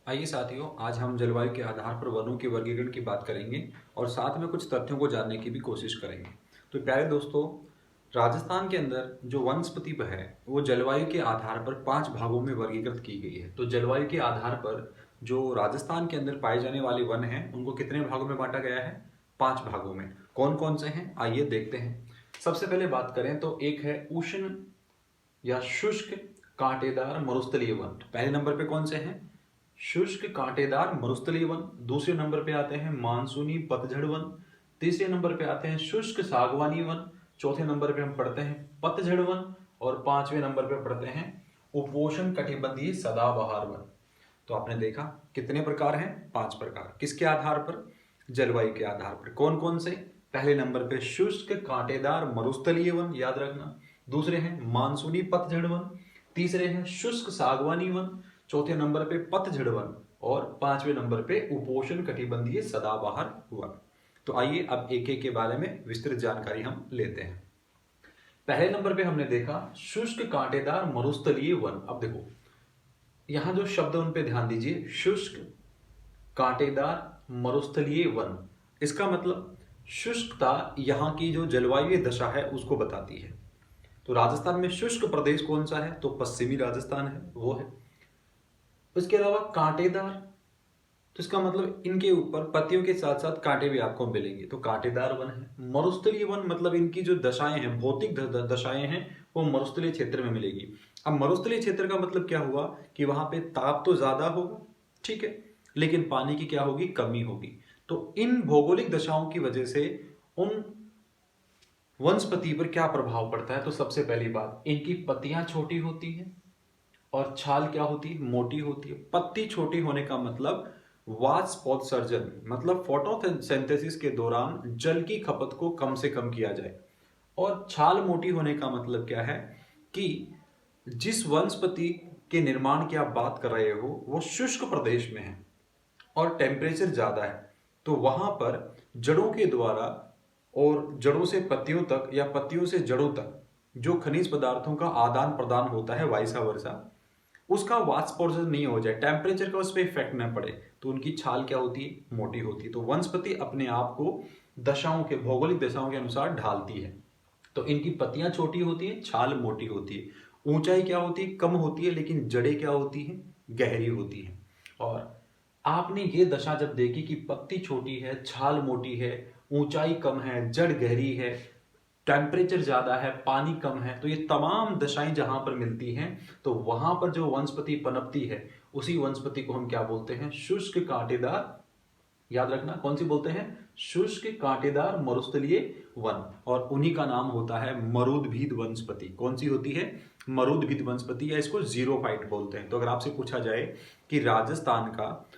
आइए साथियों, आज हम जलवायु के आधार पर वनों के वर्गीकरण की बात करेंगे और साथ में कुछ तथ्यों को जानने की भी कोशिश करेंगे। तो प्यारे दोस्तों, राजस्थान के अंदर जो वनस्पति है वो जलवायु के आधार पर 5 भागों में वर्गीकृत की गई है। तो जलवायु के आधार पर जो राजस्थान के अंदर पाए जाने वाले वन हैं उनको कितने भागों में बांटा गया है? 5 भागों में। कौन कौन से हैं आइए देखते हैं। सबसे पहले बात करें तो एक है उष्ण या शुष्क कांटेदार मरुस्थलीय वन। पहले नंबर पे कौन से हैं? शुष्क कांटेदार मरुस्थलीय वन। दूसरे नंबर पे आते हैं मानसूनी पतझड़ वन। तीसरे नंबर पे आते हैं शुष्क सागवानी वन। चौथे नंबर पे हम पढ़ते हैं पतझड़ वन। और पांचवें नंबर पे पढ़ते हैं उपोष्ण कटिबंधीय सदाबहार वन। तो आपने देखा कितने प्रकार हैं? 5 प्रकार। किसके आधार पर? जलवायु के आधार पर। कौन कौन से? पहले नंबर पे शुष्क कांटेदार मरुस्थलीय वन, याद रखना। दूसरे हैं मानसूनी पतझड़ वन। तीसरे हैं शुष्क सागवानी वन। चौथे नंबर पे पतझड़ वन। और पांचवें नंबर पे उपोष्ण कटिबंधीय सदाबहार वन। तो आइए अब एक एक के बारे में विस्तृत जानकारी हम लेते हैं। पहले नंबर पे हमने देखा शुष्क कांटेदार मरुस्थलीय वन। अब देखो यहां जो शब्द उन पे ध्यान दीजिए, शुष्क कांटेदार मरुस्थलीय वन। इसका मतलब शुष्कता यहाँ की जो जलवायु दशा है उसको बताती है। तो राजस्थान में शुष्क प्रदेश कौन सा है? तो पश्चिमी राजस्थान है, वो है। उसके अलावा कांटेदार, तो इसका मतलब इनके ऊपर पत्तियों के साथ साथ कांटे भी आपको मिलेंगे, तो कांटेदार वन है। मरुस्थलीय वन मतलब इनकी जो दशाएं हैं, भौतिक दशाएं हैं, वो मरुस्थलीय क्षेत्र में मिलेगी। अब मरुस्थलीय क्षेत्र का मतलब क्या हुआ कि वहां पे ताप तो ज्यादा होगा, ठीक है, लेकिन पानी की क्या होगी? कमी होगी। तो इन भौगोलिक दशाओं की वजह से उन वनस्पति पर क्या प्रभाव पड़ता है? तो सबसे पहली बात, इनकी पत्तियां छोटी होती हैं और छाल क्या होती है? मोटी होती है। पत्ती छोटी होने का मतलब वाष्पोत्सर्जन, मतलब फोटोसिंथेसिस के दौरान जल की खपत को कम से कम किया जाए। और छाल मोटी होने का मतलब क्या है कि जिस वनस्पति के निर्माण की आप बात कर रहे हो वो शुष्क प्रदेश में है और टेम्परेचर ज्यादा है, तो वहां पर जड़ों के द्वारा और जड़ों से पत्तियों तक या पत्तियों से जड़ों तक जो खनिज पदार्थों का आदान प्रदान होता है, वाइसा वर्सा, उसका वाष्पोत्सर्जन नहीं हो जाए, टेम्परेचर का उस पर इफेक्ट न पड़े, तो उनकी छाल क्या होती है? मोटी होती है। तो वनस्पति अपने आप को दशाओं के, भौगोलिक दशाओं के अनुसार ढालती है। तो इनकी पत्तियां छोटी होती हैं, छाल मोटी होती है। ऊंचाई क्या होती है? कम होती है, लेकिन जड़ें क्या होती हैं? गहरी होती हैं। और आपने ये दशा जब देखी कि पत्ती छोटी है, छाल मोटी है, ऊंचाई कम है, जड़ गहरी है, टेम्परेचर ज्यादा है, पानी कम है, तो ये तमाम दशाएं जहां पर मिलती हैं, तो वहां पर जो वनस्पति पनपती है उसी वनस्पति को हम क्या बोलते हैं? शुष्क कांटेदार। याद रखना कौन सी बोलते हैं? शुष्क कांटेदार मरुस्थलीय वन। और उन्हीं का नाम होता है मरुद्भिद वनस्पति। कौन सी होती है? मरुद्भिद वनस्पति, या इसको जीरोफाइट बोलते हैं। तो अगर आपसे पूछा जाए कि राजस्थान का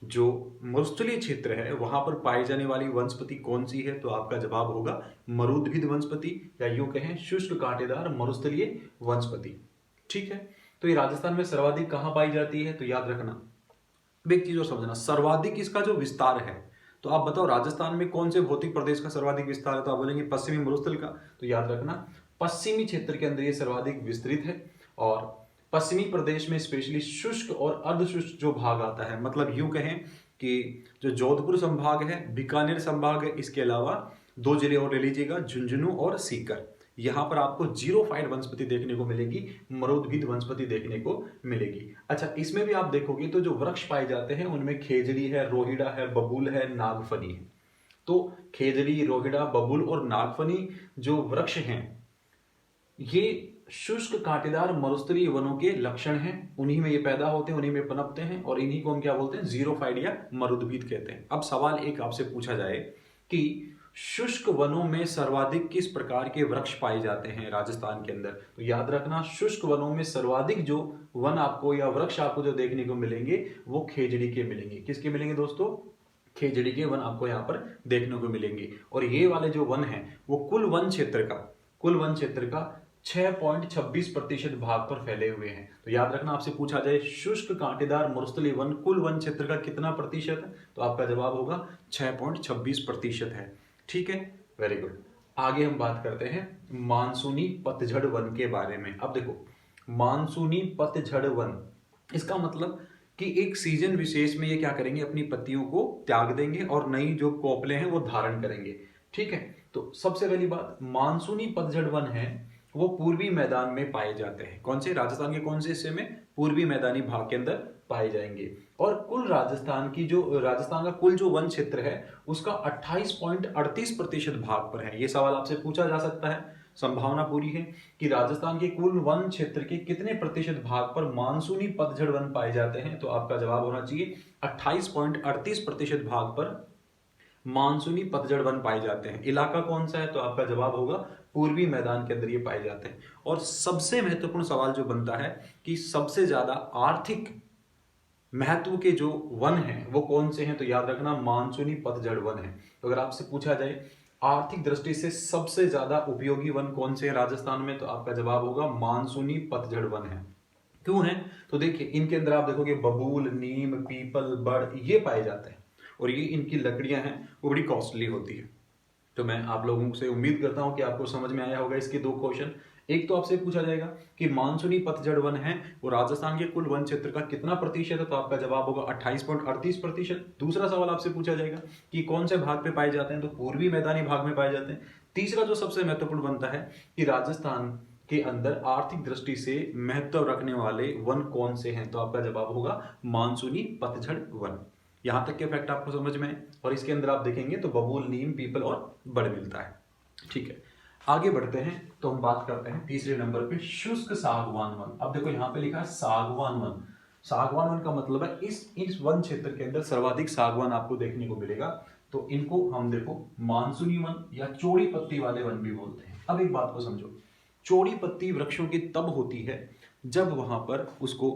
जो मरुस्थलीय क्षेत्र है वहां पर पाई जाने वाली वनस्पति कौन सी है, तो आपका जवाब होगा मरुद्भिद वनस्पति, या यूं कहें शुष्क कांटेदार मरुस्थलीय वनस्पति। ठीक है, तो ये राजस्थान में सर्वाधिक कहां पाई जाती है? तो याद रखना, अब एक चीज और समझना, सर्वाधिक इसका जो विस्तार है, तो आप बताओ राजस्थान में कौन से भौतिक प्रदेश का सर्वाधिक विस्तार है? तो आप बोलेंगे पश्चिमी मरुस्थल का। तो याद रखना पश्चिमी क्षेत्र के अंदर ये सर्वाधिक विस्तृत है। और पश्चिमी प्रदेश में स्पेशली शुष्क और अर्धशुष्क जो भाग आता है, मतलब यूं कहें कि जो जोधपुर संभाग है, बीकानेर संभाग है, इसके अलावा 2 जिले और ले लीजिएगा, झुंझुनू और सीकर, यहां पर आपको जीरोफाइट वनस्पति देखने को मिलेगी, मरुद्भिद वनस्पति देखने को मिलेगी। अच्छा, इसमें भी आप देखोगे तो जो वृक्ष पाए जाते हैं उनमें खेजड़ी है, रोहिड़ा है, बबूल है, नागफनी है। तो खेजड़ी, रोहिड़ा, बबूल और नागफनी जो वृक्ष हैं, ये शुष्क कांटेदार मरुस्थलीय वनों के लक्षण हैं। उन्हीं में ये पैदा होते हैं, उन्हीं में पनपते हैं, और इन्हीं को हम क्या बोलते हैं? जीरोफाइट या मरुद्भिद कहते हैं। अब सवाल एक आपसे पूछा जाए कि शुष्क वनों में सर्वाधिक किस प्रकार के वृक्ष पाए जाते हैं राजस्थान के अंदर? तो याद रखना शुष्क वनों में सर्वाधिक जो वन आपको या वृक्ष आपको जो देखने को मिलेंगे वो खेजड़ी के मिलेंगे। किसके मिलेंगे दोस्तों? खेजड़ी के वन आपको यहाँ पर देखने को मिलेंगे। और ये वाले जो वन हैं वो कुल वन क्षेत्र का 6.26% भाग पर फैले हुए हैं। तो याद रखना, आपसे पूछा जाए शुष्क कांटेदार मरुस्थलीय वन कुल वन क्षेत्र का कितना प्रतिशत है, तो आपका जवाब होगा 6.26% है। ठीक है, वेरी गुड। आगे हम बात करते हैं मानसूनी पतझड़ वन के बारे में। अब देखो, मानसूनी पतझड़ वन, इसका मतलब कि एक सीजन विशेष में ये क्या करेंगे, अपनी पत्तियों को त्याग देंगे और नई जो कोपले हैं वो धारण करेंगे। ठीक है, तो सबसे पहली बात, मानसूनी पतझड़ वन है वो पूर्वी मैदान में पाए जाते हैं। कौन से, राजस्थान के कौन से हिस्से में, पूर्वी मैदानी भाग के अंदर पाए जाएंगे। और कुल राजस्थान का कुल जो वन क्षेत्र है उसका 28.38% भाग पर है। ये सवाल आपसे पूछा जा सकता है, संभावना पूरी है कि राजस्थान के कुल वन क्षेत्र के कितने प्रतिशत भाग पर मानसूनी पतझड़ वन पाए जाते हैं। तो आपका जवाब होना चाहिए 28.38% भाग पर मानसूनी पतझड़ वन पाए जाते हैं। इलाका कौन सा है, तो आपका जवाब होगा पूर्वी मैदान के अंदर ये पाए जाते हैं। और सबसे महत्वपूर्ण सवाल जो बनता है कि सबसे ज्यादा आर्थिक महत्व के जो वन हैं वो कौन से हैं, तो याद रखना मानसूनी पतझड़ वन है। तो अगर आपसे पूछा जाए आर्थिक दृष्टि से सबसे ज्यादा उपयोगी वन कौन से हैं राजस्थान में, तो आपका जवाब होगा मानसूनी पतझड़ वन है। क्यों है, तो देखिए इनके अंदर आप देखोगे बबूल, नीम, पीपल, बड़ ये पाए जाते हैं और ये इनकी लकड़ियां हैं वो बड़ी कॉस्टली होती है। तो मैं आप लोगों से उम्मीद करता हूं कि आपको समझ में आया होगा इसके दो क्वेश्चन। एक तो आपसे पूछा जाएगा कि मानसूनी पतझड़ वन है वो राजस्थान के कुल वन क्षेत्र का कितना प्रतिशत है, तो आपका जवाब होगा 28.38%। दूसरा सवाल आपसे पूछा जाएगा कि कौन से भाग पे पाए जाते हैं, तो पूर्वी मैदानी भाग में पाए जाते हैं। तीसरा जो सबसे महत्वपूर्ण बनता है कि राजस्थान के अंदर आर्थिक दृष्टि से महत्व रखने वाले वन कौन से हैं, तो आपका जवाब होगा मानसूनी पतझड़ वन। यहां तक के फैक्ट आपको समझ में है। और इसके अंदर आप देखेंगे तो बबूल, नीम, पीपल और बड़ मिलता है। ठीक है, आगे बढ़ते हैं तो हम बात करते हैं तीसरे नंबर पे शुष्क सागवान वन। अब देखो यहाँ पे लिखा है सागवान वन। सागवान वन का मतलब है इस वन क्षेत्र के अंदर सर्वाधिक सागवान आपको देखने को मिलेगा। तो इनको हम देखो मानसूनी वन या चौड़ी पत्ती वाले वन भी बोलते हैं। अब एक बात को समझो, चौड़ी पत्ती वृक्षों की तब होती है जब वहां पर उसको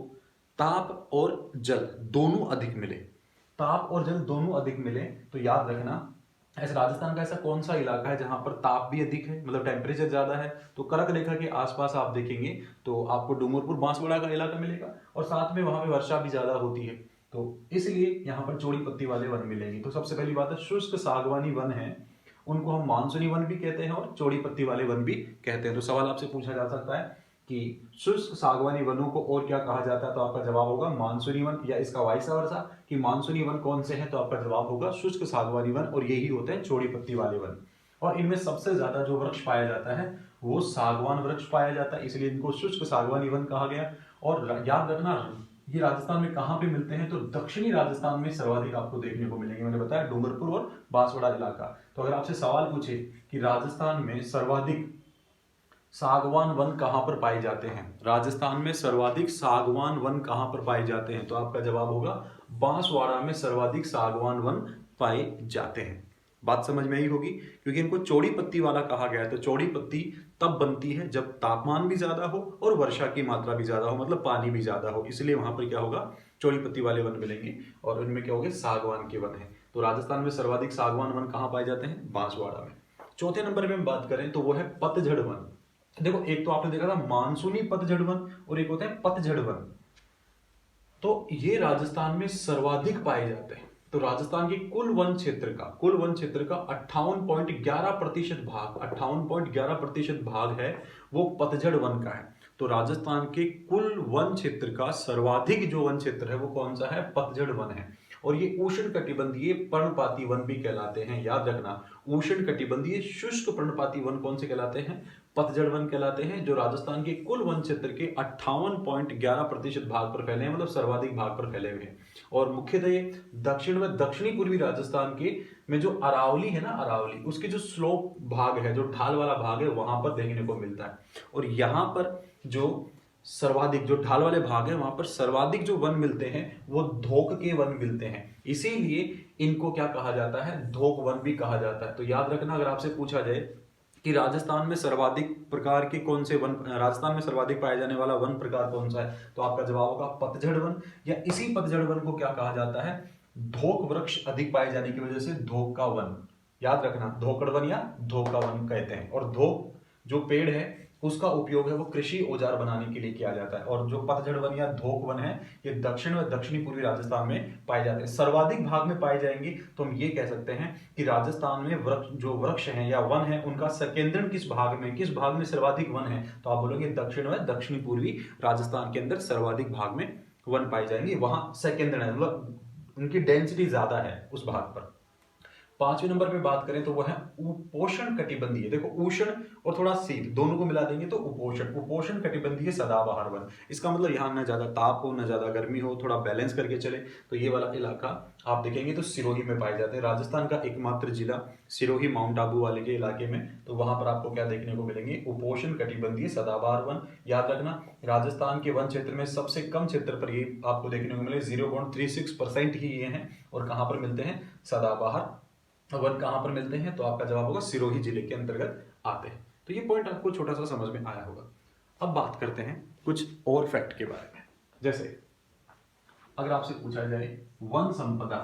ताप और जल दोनों अधिक मिले। ताप और जल दोनों अधिक मिले तो याद रखना, ऐसा राजस्थान का ऐसा कौन सा इलाका है जहां पर ताप भी अधिक है, मतलब टेम्परेचर ज्यादा है, तो करक रेखा के आसपास आप देखेंगे तो आपको डूंगरपुर, बांसवाड़ा का इलाका मिलेगा और साथ में वहां पे वर्षा भी ज्यादा होती है। तो इसलिए यहाँ पर चौड़ी पत्ती वाले वन मिलेंगे। तो सबसे पहली बात है शुष्क सागवानी वन है उनको हम मानसूनी वन भी कहते हैं और चौड़ी पत्ती वाले वन भी कहते हैं। तो सवाल आपसे पूछा जा सकता है कि शुष्क सागवानी वनों को और क्या कहा जाता है, तो आपका जवाब होगा मानसूनी वन, या इसका वाइस वर्सा कि मानसूनी वन कौन से हैं, तो आपका जवाब होगा शुष्क सागवानी वन, और यही होते हैं चौड़ी पत्ती वाले वन। और इनमें सबसे ज्यादा जो वृक्ष पाया जाता है वो सागवान वृक्ष पाया जाता है, इसलिए इनको शुष्क सागवानी वन कहा गया। और याद रखना ये राजस्थान में कहां पे मिलते हैं, तो दक्षिणी राजस्थान में सर्वाधिक आपको देखने को मिलेंगे। मैंने बताया डूंगरपुर और बांसवाड़ा इलाका। तो अगर आपसे सवाल पूछे कि राजस्थान में सर्वाधिक सागवान वन कहां पर पाए जाते हैं, राजस्थान में सर्वाधिक सागवान वन कहां पर पाए जाते हैं, तो आपका जवाब होगा बांसवाड़ा में सर्वाधिक सागवान वन पाए जाते हैं। बात समझ में आई होगी, क्योंकि इनको चौड़ी पत्ती वाला कहा गया है। तो चौड़ी पत्ती तब बनती है जब तापमान भी ज्यादा हो और वर्षा की मात्रा भी ज्यादा हो, मतलब पानी भी ज्यादा हो, इसलिए वहां पर क्या होगा, चौड़ी पत्ती वाले वन मिलेंगे और उनमें क्या होंगे, सागवान के वन है। तो राजस्थान में सर्वाधिक सागवान वन कहां पाए जाते हैं, बांसवाड़ा में। चौथे नंबर पे हम बात करें तो वो है पतझड़ वन। देखो एक तो आपने देखा था मानसूनी पतझड़ वन और एक होता है पतझड़ वन। तो ये राजस्थान में सर्वाधिक पाए जाते हैं। तो राजस्थान के कुल वन क्षेत्र का 58.11% भाग है वो पतझड़ वन का है। तो राजस्थान के कुल वन क्षेत्र का सर्वाधिक जो वन क्षेत्र है वो कौन सा है, पतझड़ वन है। और ये उष्ण कटिबंधीय पर्णपाती वन भी कहलाते हैं। याद रखना, उष्ण कटिबंधीय शुष्क पर्णपाती वन कौन से कहलाते हैं, पतझड़ वन कहलाते हैं, जो राजस्थान के कुल वन क्षेत्र के 58.11% भाग पर फैले हैं, मतलब सर्वाधिक भाग पर फैले हुए हैं। और मुख्यतः ये दक्षिण में दक्षिणी पूर्वी राजस्थान के में जो अरावली है ना, अरावली उसके जो स्लोप भाग है, जो ढाल वाला भाग है, वहां पर देखने को मिलता है। और यहाँ पर जो सर्वाधिक जो ढाल वाले भाग है वहां पर सर्वाधिक जो वन मिलते हैं वो धोक के वन मिलते हैं, इसीलिए इनको क्या कहा जाता है, धोक वन भी कहा जाता है। तो याद रखना, अगर आपसे पूछा जाए कि राजस्थान में सर्वाधिक प्रकार के कौन से वन, राजस्थान में सर्वाधिक पाए जाने वाला वन प्रकार कौन सा है, तो आपका जवाब होगा पतझड़ वन, या इसी पतझड़ वन को क्या कहा जाता है, धोक वृक्ष अधिक पाए जाने की वजह से धोक का वन। याद रखना, धोकड़ वन या धोका वन कहते हैं। और धोक जो पेड़ है उसका उपयोग है वो कृषि औजार बनाने के लिए किया जाता है। और जो पतझड़ वन या धोक वन है ये दक्षिण व दक्षिणी पूर्वी राजस्थान में पाए जाते हैं, सर्वाधिक भाग में पाए जाएंगे। तो हम ये कह सकते हैं कि राजस्थान में जो वृक्ष हैं या वन है उनका संकेंद्रण किस भाग में सर्वाधिक वन है, तो आप बोलोगे दक्षिण व दक्षिणी पूर्वी राजस्थान के अंदर सर्वाधिक भाग में वन पाए जाएंगे, वहां सेकेंद्र है, मतलब उनकी डेंसिटी ज्यादा है उस भाग पर। पांचवें नंबर पे बात करें तो वो है उपोष्ण कटिबंधीय। देखो उष्ण और थोड़ा शीत दोनों को मिला देंगे तो उपोष्ण, उपोष्ण कटिबंधीय सदाबहार वन। इसका मतलब यहाँ न ज्यादा ताप हो न ज्यादा गर्मी हो, थोड़ा बैलेंस करके चले। तो ये वाला इलाका आप देखेंगे तो सिरोही में पाए जाते हैं। राजस्थान का एकमात्र जिला सिरोही, माउंट आबू वाले के इलाके में, तो वहां पर आपको क्या देखने को मिलेंगे, उपोष्ण कटिबंधीय सदाबहार वन। याद रखना राजस्थान के वन क्षेत्र में सबसे कम क्षेत्र पर ये आपको देखने को मिले 0.36% ही ये हैं। और कहाँ पर मिलते हैं, सदाबहार वन कहां पर मिलते हैं, तो आपका जवाब होगा सिरोही जिले के अंतर्गत आते हैं। तो ये पॉइंट आपको छोटा सा समझ में आया होगा। अब बात करते हैं कुछ और फैक्ट के बारे में। जैसे अगर आपसे पूछा जाए वन संपदा,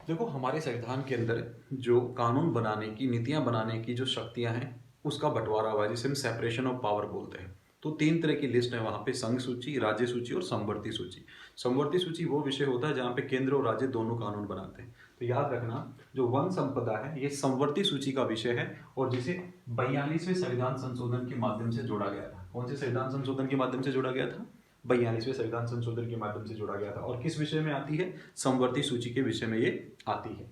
देखो हमारे संविधान के अंदर जो कानून बनाने की, नीतियां बनाने की जो शक्तियां हैं उसका बंटवारा हुआ है, जिसे हम सेपरेशन ऑफ पावर बोलते हैं। तो 3 तरह की लिस्ट है वहां पे, संघ सूची, राज्य सूची और समवर्ती सूची। समवर्ती सूची वो विषय होता है जहां पे केंद्र और राज्य दोनों कानून बनाते हैं। तो याद रखना जो वन संपदा है ये समवर्ती सूची का विषय है, और जिसे 42वें संविधान संशोधन के माध्यम से जोड़ा गया था। कौन से संविधान संशोधन के माध्यम से जोड़ा गया था, 42वें संविधान संशोधन के माध्यम से जोड़ा गया था। और किस विषय में आती है, समवर्ती सूची के विषय में ये आती है।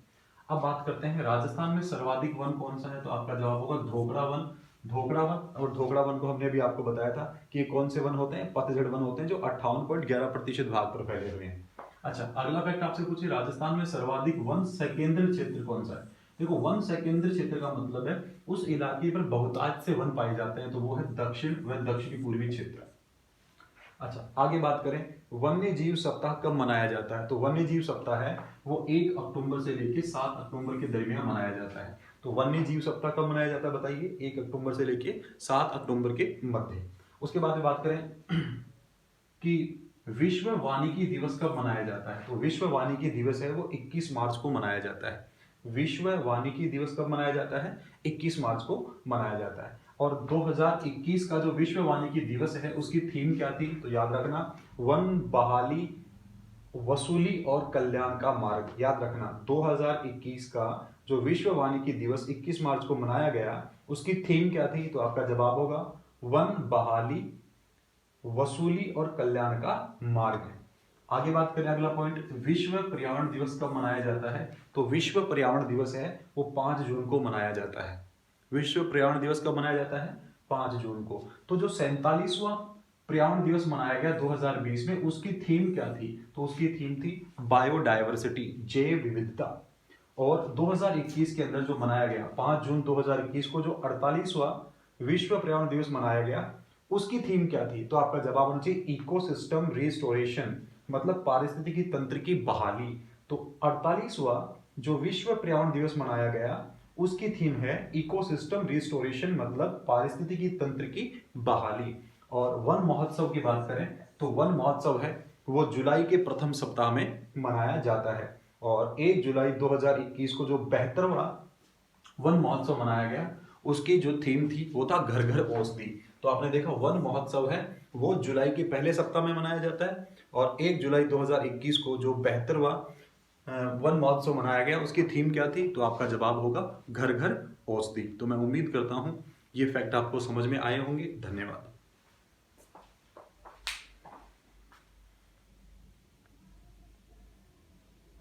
अब बात करते हैं राजस्थान में सर्वाधिक वन कौन सा है, तो आपका जवाब होगा धोकड़ा वन। धोकड़ा वन, और धोकड़ा वन को हमने अभी आपको बताया था कि कौन से वन होते हैं, पतझड़ वन होते हैं जो 58.11% भाग पर फैले हुए हैं। अच्छा, अगला फैक्ट आपसे पूछे राजस्थान में सर्वाधिक वन सकेंद्र क्षेत्र कौन सा है। देखो वन सकेंद्र क्षेत्र का मतलब है उस इलाके पर बहुतायत से वन पाए जाते हैं, तो वो है दक्षिण व दक्षिणी पूर्वी क्षेत्र। अच्छा, आगे बात करें वन्य जीव सप्ताह कब मनाया जाता है, तो वन्य जीव सप्ताह है वो 1 अक्टूबर से लेकर 7 अक्टूबर के दरमियान मनाया जाता है। तो वन्य जीव सप्ताह कब मनाया जाता है बताइए, 1 अक्टूबर से लेकर 7 अक्टूबर के मध्य। उसके बाद में बात करें कि विश्व वानिकी दिवस कब मनाया जाता है, तो विश्व वानिकी दिवस है वो 21 मार्च को मनाया जाता है। विश्व वानिकी दिवस कब मनाया जाता है, 21 मार्च को मनाया जाता है। और 2021 का जो विश्व वानिकी दिवस है उसकी थीम क्या थी, तो याद रखना वन बहाली, वसूली और कल्याण का मार्ग। याद रखना 2021 का जो विश्व वानिकी दिवस 21 मार्च को मनाया गया उसकी थीम क्या थी, तो आपका जवाब होगा वन बहाली, वसूली और कल्याण का मार्ग है। आगे बात करें अगला पॉइंट, विश्व पर्यावरण दिवस कब मनाया जाता है, तो विश्व पर्यावरण दिवस है वो 5 जून को मनाया जाता है। विश्व पर्यावरण दिवस कब मनाया जाता है, 5 जून को। तो जो 47वां पर्यावरण दिवस मनाया गया 2020 में उसकी थीम क्या थी, तो उसकी थीम थी बायोडायवर्सिटी, जैव विविधता। और 2021 के अंदर जो मनाया गया 5 जून 2021 को जो 48वां विश्व पर्यावरण दिवस मनाया गया उसकी थीम क्या थी, तो आपका जवाब होना चाहिए इकोसिस्टम रिस्टोरेशन, मतलब पारिस्थितिकी तंत्र की बहाली। तो 48वां जो विश्व पर्यावरण दिवस मनाया गया उसकी थीम है इकोसिस्टम रिस्टोरेशन, मतलब पारिस्थितिकी तंत्र की बहाली। और वन महोत्सव की बात करें तो वन महोत्सव है वो जुलाई के प्रथम सप्ताह में मनाया जाता है। और 1 जुलाई 2021 को जो 72वां वन महोत्सव मनाया गया उसकी जो थीम थी वो था घर घर औषधि। तो आपने देखा वन महोत्सव है वो जुलाई के पहले सप्ताह में मनाया जाता है, और 1 जुलाई 2021 को जो 72वां वन महोत्सव मनाया गया उसकी थीम क्या थी, तो आपका जवाब होगा घर घर औषधि। तो मैं उम्मीद करता हूं ये फैक्ट आपको समझ में आए होंगे। धन्यवाद।